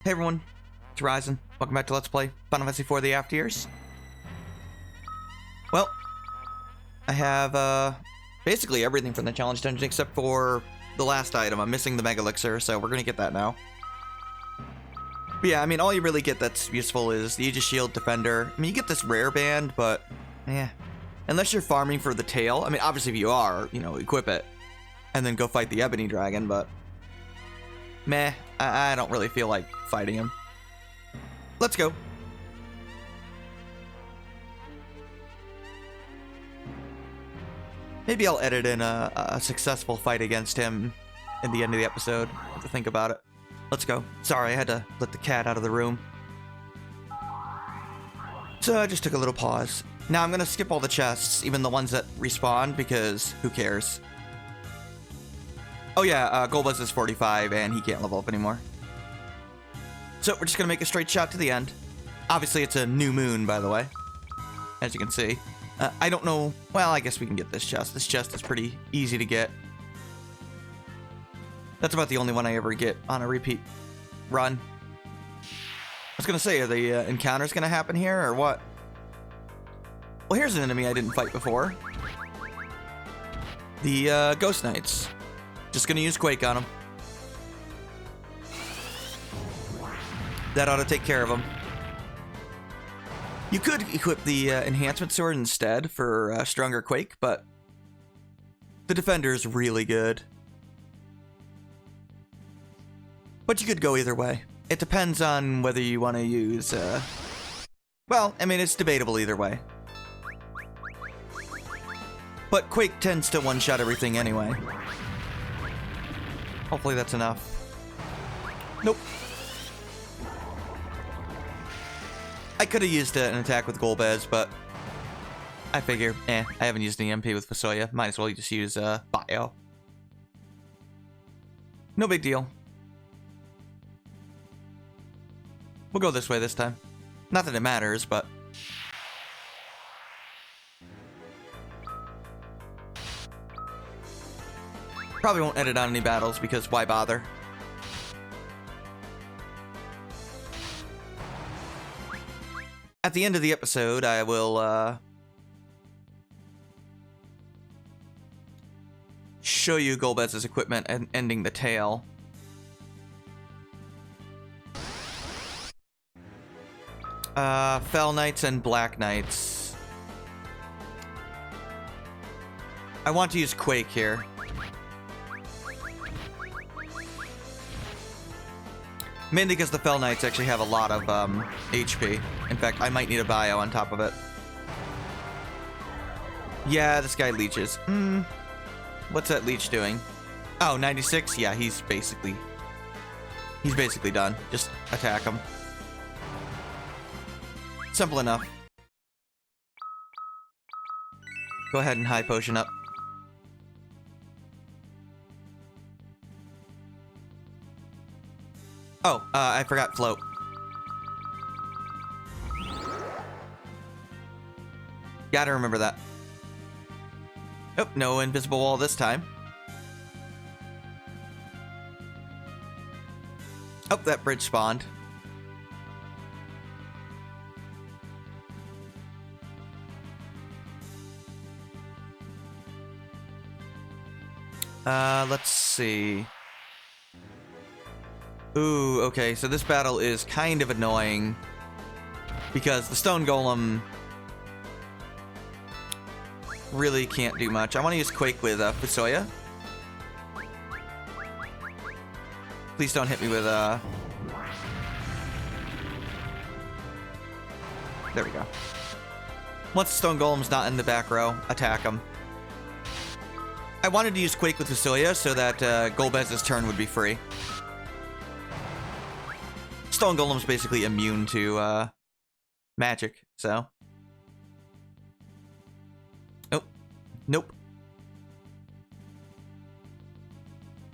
Hey everyone, it's Ryzen. Welcome back to Let's Play Final Fantasy IV: The After Years. Well, I have basically everything from the challenge dungeon except for the last item. I'm missing the Mega Elixir, so we're gonna get that now. But yeah, I mean, all you really get that's useful is the Aegis Shield Defender. I mean, you get this rare band, but unless you're farming for the tail. I mean, obviously if you are, you know, equip it and then go fight the Ebony Dragon, but meh, I don't really feel like fighting him. Let's go. Maybe I'll edit in a successful fight against him in the end of the episode. I have to think about it. Let's go. Sorry, I had to let the cat out of the room. So I just took a little pause. Now I'm gonna skip all the chests, even the ones that respawn, because who cares? Oh yeah, Golbez is 45 and he can't level up anymore. So we're just gonna make a straight shot to the end. Obviously it's a new moon, by the way, as you can see. I don't know, well, I guess we can get this chest. This chest is pretty easy to get. That's about the only one I ever get on a repeat run. I was gonna say, are the encounters gonna happen here or what? Well, here's an enemy I didn't fight before. The Ghost Knights. Just gonna use Quake on him. That ought to take care of him. You could equip the enhancement sword instead for stronger Quake, but the defender is really good. But you could go either way. It depends on whether you want to use, well, I mean, it's debatable either way. But Quake tends to one-shot everything anyway. Hopefully that's enough. Nope. I could have used an attack with Golbez, but I figure, I haven't used an EMP with Fusoya. Might as well just use Bio. No big deal. We'll go this way this time. Not that it matters, but probably won't edit on any battles because why bother? At the end of the episode, I will show you Golbez's equipment and ending the tail. Fell Knights and Black Knights. I want to use Quake here. Mainly because the Fell Knights actually have a lot of HP. In fact, I might need a bio on top of it. Yeah, this guy leeches. What's that leech doing? Oh, 96? Yeah, he's basically done. Just attack him. Simple enough. Go ahead and high potion up. Oh, I forgot float. Gotta remember that. Oh, no invisible wall this time. Oh, that bridge spawned. Let's see. Ooh, okay, so this battle is kind of annoying because the stone golem really can't do much. I want to use Quake with Fusoya. Please don't hit me with there we go. Once the stone golem's not in the back row, attack him. I wanted to use Quake with Fusoya so that Golbez's turn would be free. Stone Golem's basically immune to magic, so. Oh, nope.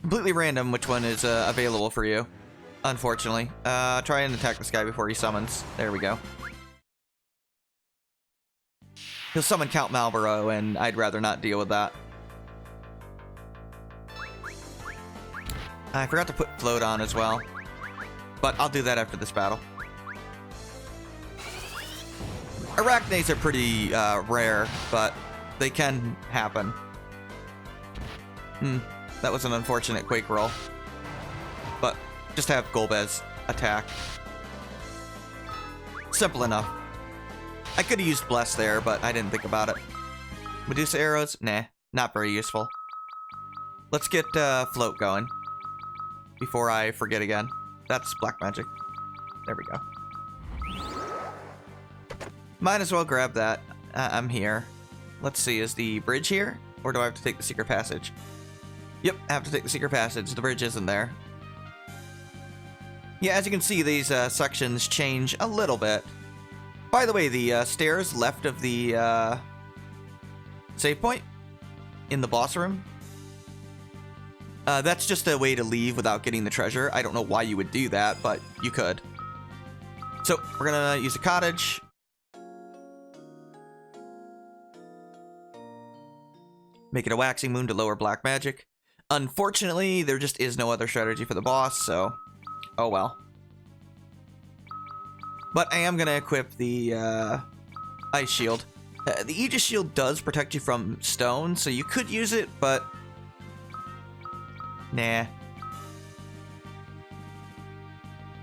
Completely random which one is available for you, unfortunately. Try and attack this guy before he summons. There we go. He'll summon Count Malboro, and I'd rather not deal with that. I forgot to put float on as well. But I'll do that after this battle. Arachnes are pretty rare, but they can happen. That was an unfortunate Quake roll. But just have Golbez attack. Simple enough. I could have used Bless there, but I didn't think about it. Medusa arrows? Nah, not very useful. Let's get Float going before I forget again. That's black magic. There we go. Might as well grab that. I'm here. Let's see, is the bridge here? Or do I have to take the secret passage? Yep, I have to take the secret passage. The bridge isn't there. Yeah, as you can see, these sections change a little bit. By the way, the stairs left of the save point in the boss room, that's just a way to leave without getting the treasure. I don't know why you would do that, but you could. So, we're gonna use a cottage. Make it a waxing moon to lower black magic. Unfortunately, there just is no other strategy for the boss, so oh well. But I am going to equip the Ice Shield. The Aegis Shield does protect you from stone, so you could use it, but nah.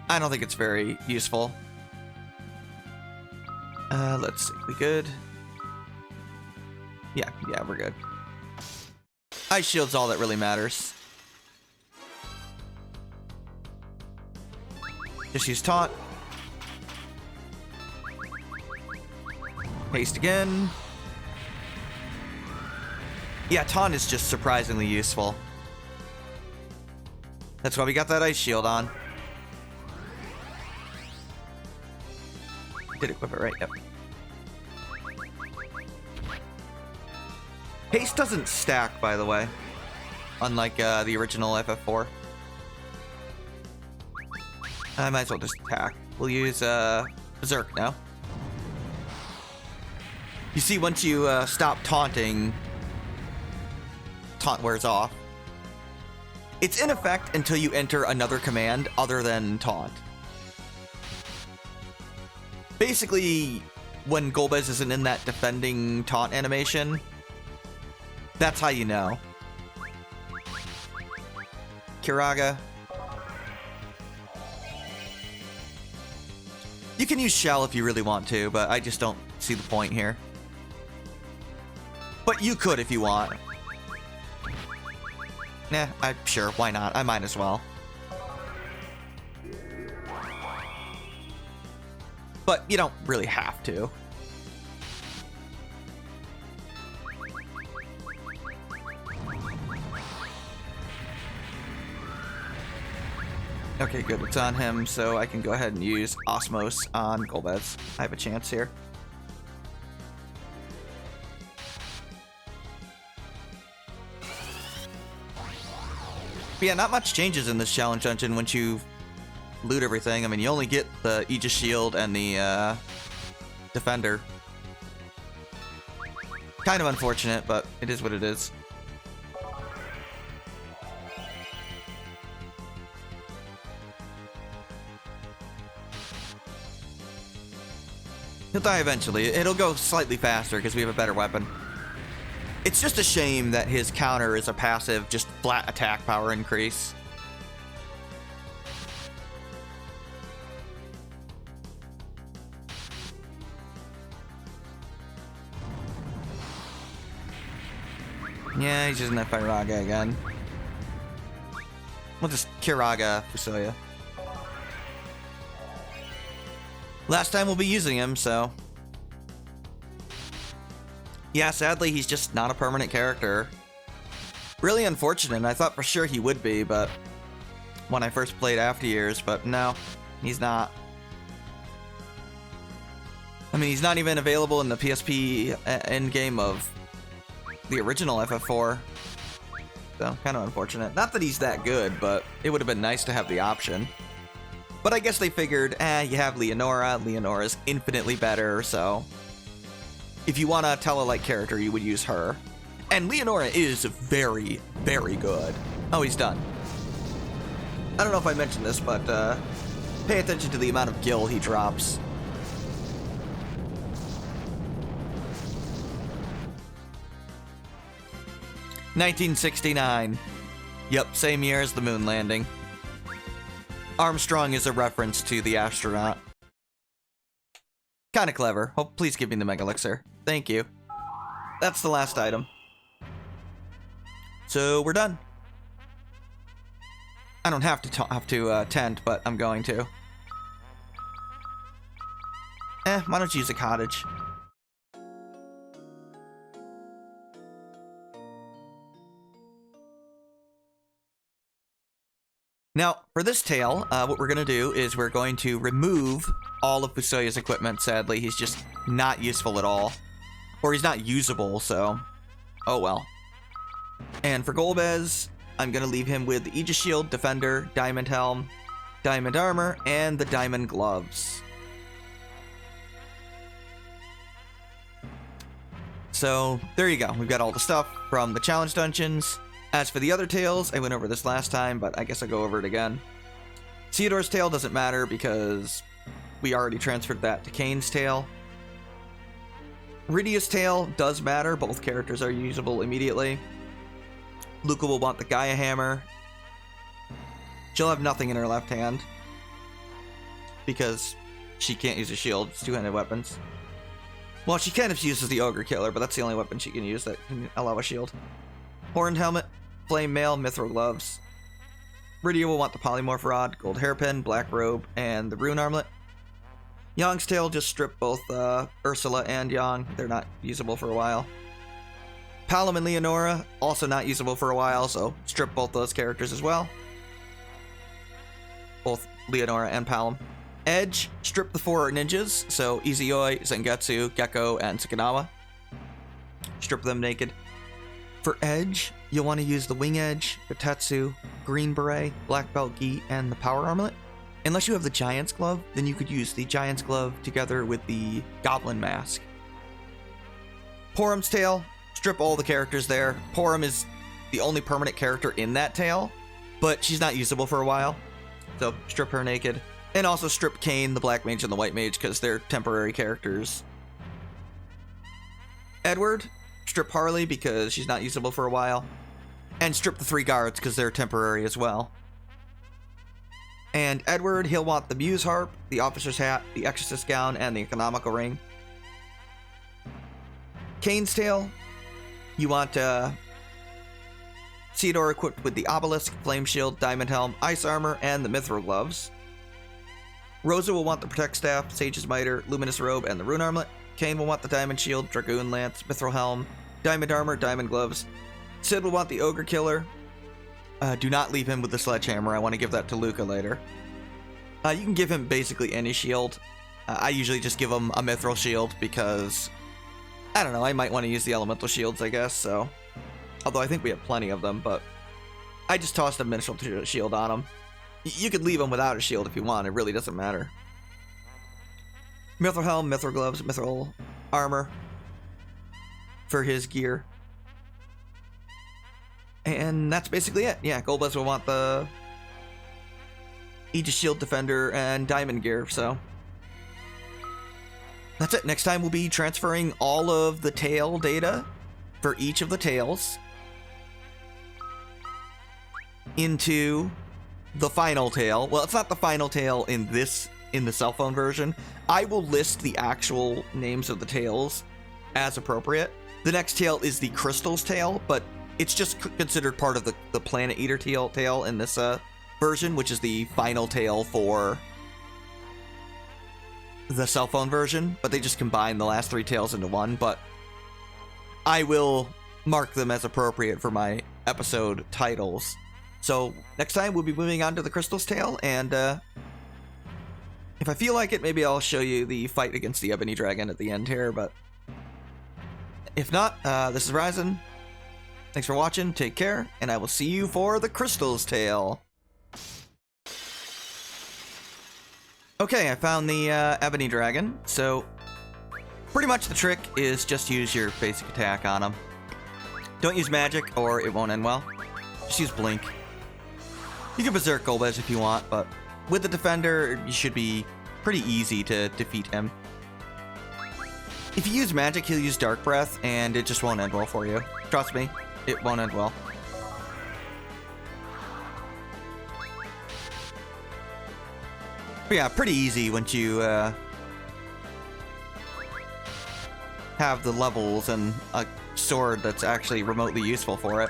I don't think it's very useful. Let's see. We good? Yeah, we're good. Ice Shield's all that really matters. Just use Taunt. Haste again. Yeah, Taunt is just surprisingly useful. That's why we got that Ice Shield on. Did equip it, right? Yep. Haste doesn't stack, by the way. Unlike the original FF4. I might as well just attack. We'll use Berserk now. You see, once you stop taunting, taunt wears off. It's in effect until you enter another command other than taunt. Basically, when Golbez isn't in that defending taunt animation, that's how you know. Kiraga. You can use Shell if you really want to, but I just don't see the point here. But you could if you want. Nah, sure, why not? I might as well. But you don't really have to. Okay, good. It's on him, so I can go ahead and use Osmos on Golbez. I have a chance here. But yeah, not much changes in this challenge dungeon once you loot everything. I mean, you only get the Aegis Shield and the Defender. Kind of unfortunate, but it is what it is. He'll die eventually. It'll go slightly faster because we have a better weapon. It's just a shame that his counter is a passive, just flat attack power increase. Yeah, he's using that Firaga again. We'll just Kiraga Fusoya. Last time we'll be using him, so... Yeah, sadly, he's just not a permanent character. Really unfortunate. I thought for sure he would be, but... when I first played After Years, but no, he's not. I mean, he's not even available in the PSP endgame of the original FF4. So, kind of unfortunate. Not that he's that good, but it would have been nice to have the option. But I guess they figured, you have Leonora. Leonora's infinitely better, so... if you want a Tele-like character, you would use her. And Leonora is very, very good. Oh, he's done. I don't know if I mentioned this, but Pay attention to the amount of gil he drops. "1969. Yep, same year as the moon landing. Armstrong is a reference to the astronaut. Kinda clever. Hope, please give me the Mega Elixir. Thank you. That's the last item. So we're done. I don't have to tent, but I'm going to. Why don't you use a cottage? Now, for this tale, what we're going to do is we're going to remove all of Fusoya's equipment, sadly. He's just not useful at all. Or he's not usable, so... oh well. And for Golbez, I'm going to leave him with the Aegis Shield, Defender, Diamond Helm, Diamond Armor, and the Diamond Gloves. So, there you go. We've got all the stuff from the challenge dungeons. As for the other tales, I went over this last time, but I guess I'll go over it again. Ceodore's tale doesn't matter because we already transferred that to Kane's tale. Rydia's tale does matter. Both characters are usable immediately. Luca will want the Gaia hammer. She'll have nothing in her left hand because she can't use a shield. It's two-handed weapons. Well, she kind of uses the Ogre Killer, but that's the only weapon she can use that can allow a shield. Horned Helmet, Flame Mail, Mythril Gloves. Rydia will want the Polymorph Rod, Gold Hairpin, Black Robe, and the Rune Armlet. Yong's Tale just strip both Ursula and Yong. They're not usable for a while. Palom and Leonora, also not usable for a while, so strip both those characters as well. Both Leonora and Palom. Edge, strip the 4 ninjas, so Izuyoi, Zangetsu, Gecko, and Sukinawa. Strip them naked. For Edge, you'll want to use the Wing Edge, Kotetsu, Green Beret, Black Belt Gi, and the Power Armlet. Unless you have the Giant's Glove, then you could use the Giant's Glove together with the Goblin Mask. Porum's Tale, strip all the characters there. Porum is the only permanent character in that tale, but she's not usable for a while, so strip her naked. And also strip Kane, the Black Mage, and the White Mage, because they're temporary characters. Edward, strip Harley, because she's not usable for a while. And strip the 3 guards, because they're temporary as well. And Edward, he'll want the Muse Harp, the Officer's Hat, the Exorcist Gown, and the Economical Ring. Kane's Tale, you want Ceodore equipped with the Obelisk, Flame Shield, Diamond Helm, Ice Armor, and the Mythril Gloves. Rosa will want the Protect Staff, Sage's Mitre, Luminous Robe, and the Rune Armlet. Kane will want the Diamond Shield, Dragoon Lance, Mythril Helm, Diamond Armor, Diamond Gloves. Sid will want the Ogre Killer. Do not leave him with the Sledgehammer. I want to give that to Luca later. You can give him basically any shield. I usually just give him a Mythril Shield because, I don't know, I might want to use the Elemental Shields, I guess, so. Although I think we have plenty of them, but I just tossed a Mythril Shield on him. You could leave him without a shield if you want, it really doesn't matter. Mythril Helm, Mythril Gloves, Mythril Armor for his gear. And that's basically it. Yeah, Golbez will want the Aegis Shield, Defender, and Diamond gear, so. That's it. Next time we'll be transferring all of the tail data for each of the tails into the final tale. Well, it's not the final tale in the cell phone version. I will list the actual names of the tales as appropriate. The next tale is the Crystal's tale, but it's just considered part of the Planet Eater tale in this version, which is the final tale for the cell phone version, but they just combine the last 3 tales into one, but I will mark them as appropriate for my episode titles. So next time we'll be moving on to the Crystal's tale, and if I feel like it, maybe I'll show you the fight against the Ebony Dragon at the end here, but if not, this is Ryzen. Thanks for watching, take care, and I will see you for the Crystal's tale. Okay, I found the Ebony Dragon, so pretty much the trick is just use your basic attack on him. Don't use magic or it won't end well. Just use Blink. You can Berserk Golbez if you want, but with the defender, you should be pretty easy to defeat him. If you use magic, he'll use Dark Breath, and it just won't end well for you. Trust me, it won't end well. But yeah, pretty easy once you have the levels and a sword that's actually remotely useful for it.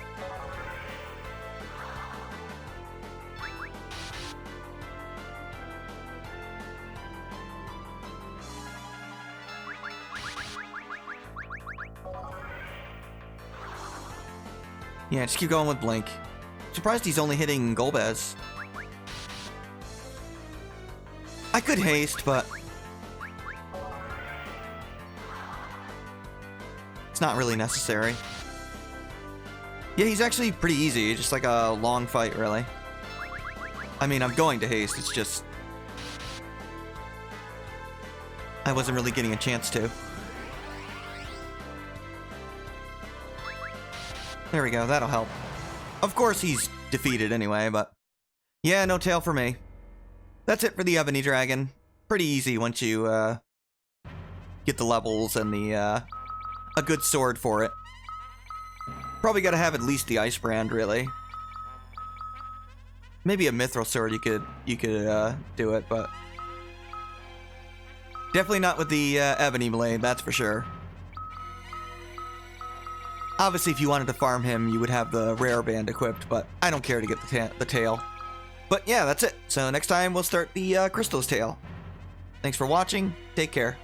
Yeah, just keep going with Blink. Surprised he's only hitting Golbez. I could haste, but it's not really necessary. Yeah, he's actually pretty easy, just like a long fight, really. I mean, I'm going to haste, it's just I wasn't really getting a chance to. There we go, that'll help. Of course he's defeated anyway, but yeah, no tail for me. That's it for the Ebony Dragon. Pretty easy once you get the levels and the a good sword for it. Probably gotta have at least the Ice Brand, really. Maybe a Mythril sword you could do it, but definitely not with the Ebony Blade, that's for sure. Obviously, if you wanted to farm him, you would have the rare band equipped, but I don't care to get the tail. But yeah, that's it. So next time we'll start the Crystal's tail. Thanks for watching. Take care.